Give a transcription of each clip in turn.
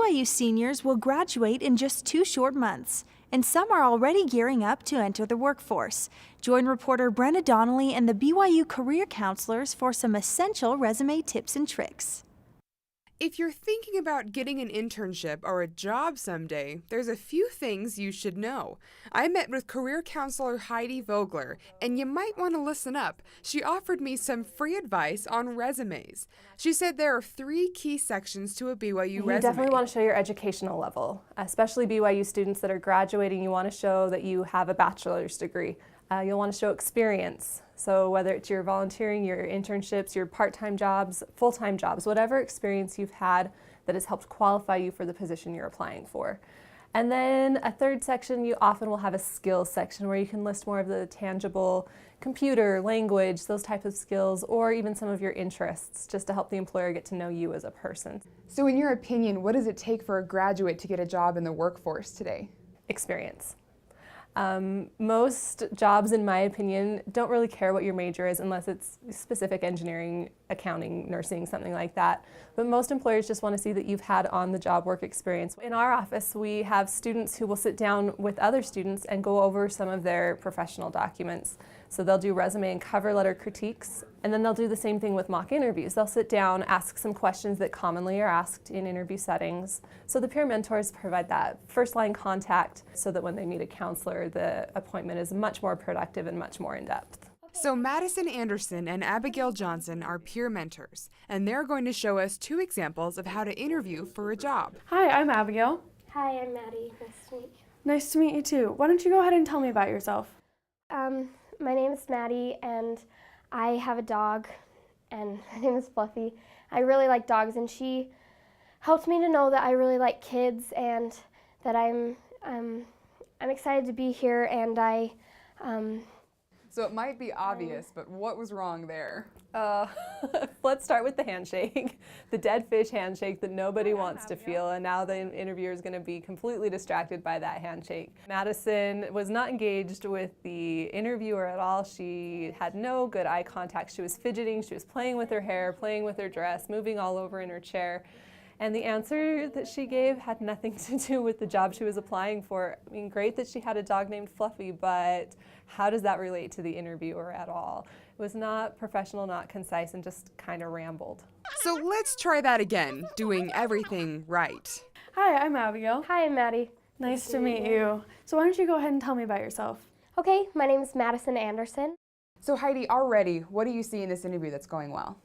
BYU seniors will graduate in just 2 short months, and some are already gearing up to enter the workforce. Join reporter Brenna Donnelly and the BYU Career Counselors for some essential resume tips and tricks. If you're thinking about getting an internship or a job someday, there's a few things you should know. I met with career counselor Heidi Vogler, and you might want to listen up. She offered me some free advice on resumes. She said there are 3 key sections to a BYU resume. You definitely want to show your educational level, especially BYU students that are graduating. You want to show that you have a bachelor's degree. You'll want to show experience. So whether it's your volunteering, your internships, your part-time jobs, full-time jobs, whatever experience you've had that has helped qualify you for the position you're applying for. And then a third section, you often will have a skills section where you can list more of the tangible computer, language, those types of skills, or even some of your interests, just to help the employer get to know you as a person. So in your opinion, what does it take for a graduate to get a job in the workforce today? Experience. Most jobs, in my opinion, don't really care what your major is unless it's specific engineering, accounting, nursing, something like that. But most employers just want to see that you've had on-the-job work experience. In our office, we have students who will sit down with other students and go over some of their professional documents. So they'll do resume and cover letter critiques, and then they'll do the same thing with mock interviews. They'll sit down, ask some questions that commonly are asked in interview settings. So the peer mentors provide that first-line contact so that when they meet a counselor, the appointment is much more productive and much more in-depth. So Madison Anderson and Abigail Johnson are peer mentors, and they're going to show us 2 examples of how to interview for a job. Hi, I'm Abigail. Hi, I'm Maddie. Nice to meet you. Nice to meet you too. Why don't you go ahead and tell me about yourself? My name is Maddie, and I have a dog, and her name is Fluffy. I really like dogs, and she helped me to know that I really like kids, and that I'm excited to be here, and So it might be obvious, but what was wrong there? Let's start with the handshake, the dead fish handshake that nobody wants to feel, and now the interviewer is going to be completely distracted by that handshake. Madison was not engaged with the interviewer at all. She had no good eye contact. She was fidgeting, she was playing with her hair, playing with her dress, moving all over in her chair. And the answer that she gave had nothing to do with the job she was applying for. I mean, great that she had a dog named Fluffy, but how does that relate to the interviewer at all? It was not professional, not concise, and just kind of rambled. So let's try that again, doing everything right. Hi, I'm Abigail. hi, I'm Maddie. Nice to meet you. So why don't you go ahead and tell me about yourself? Okay, my name is Madison Anderson. So Heidi, already, what do you see in this interview that's going well?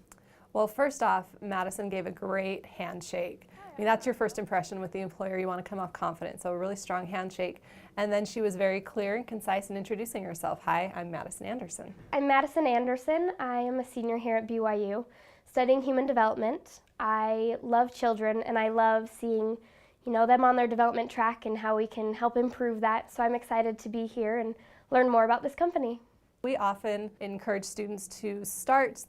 Well, first off, Madison gave a great handshake. I mean, that's your first impression with the employer. You want to come off confident, so a really strong handshake. And then she was very clear and concise in introducing herself. Hi, I'm Madison Anderson. I'm Madison Anderson. I am a senior here at BYU, studying human development. I love children, and I love seeing, them on their development track and how we can help improve that. So I'm excited to be here and learn more about this company. We often encourage students to start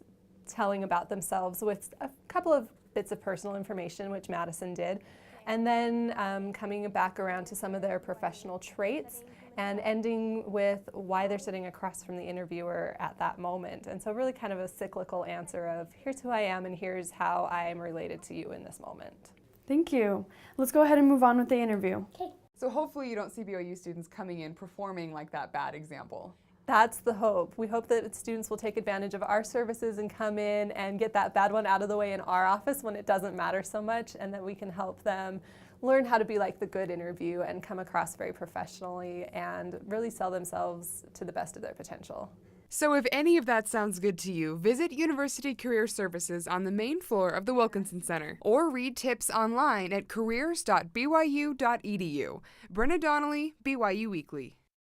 telling about themselves with a couple of bits of personal information, which Madison did, and then coming back around to some of their professional traits and ending with why they're sitting across from the interviewer at that moment. And so really kind of a cyclical answer of here's who I am and here's how I am related to you in this moment. Thank you. Let's go ahead and move on with the interview. Okay. So hopefully you don't see BYU students coming in performing like that bad example. That's the hope. We hope that students will take advantage of our services and come in and get that bad one out of the way in our office when it doesn't matter so much, and that we can help them learn how to be like the good interview and come across very professionally and really sell themselves to the best of their potential. So if any of that sounds good to you, visit University Career Services on the main floor of the Wilkinson Center, or read tips online at careers.byu.edu. Brenna Donnelly, BYU Weekly.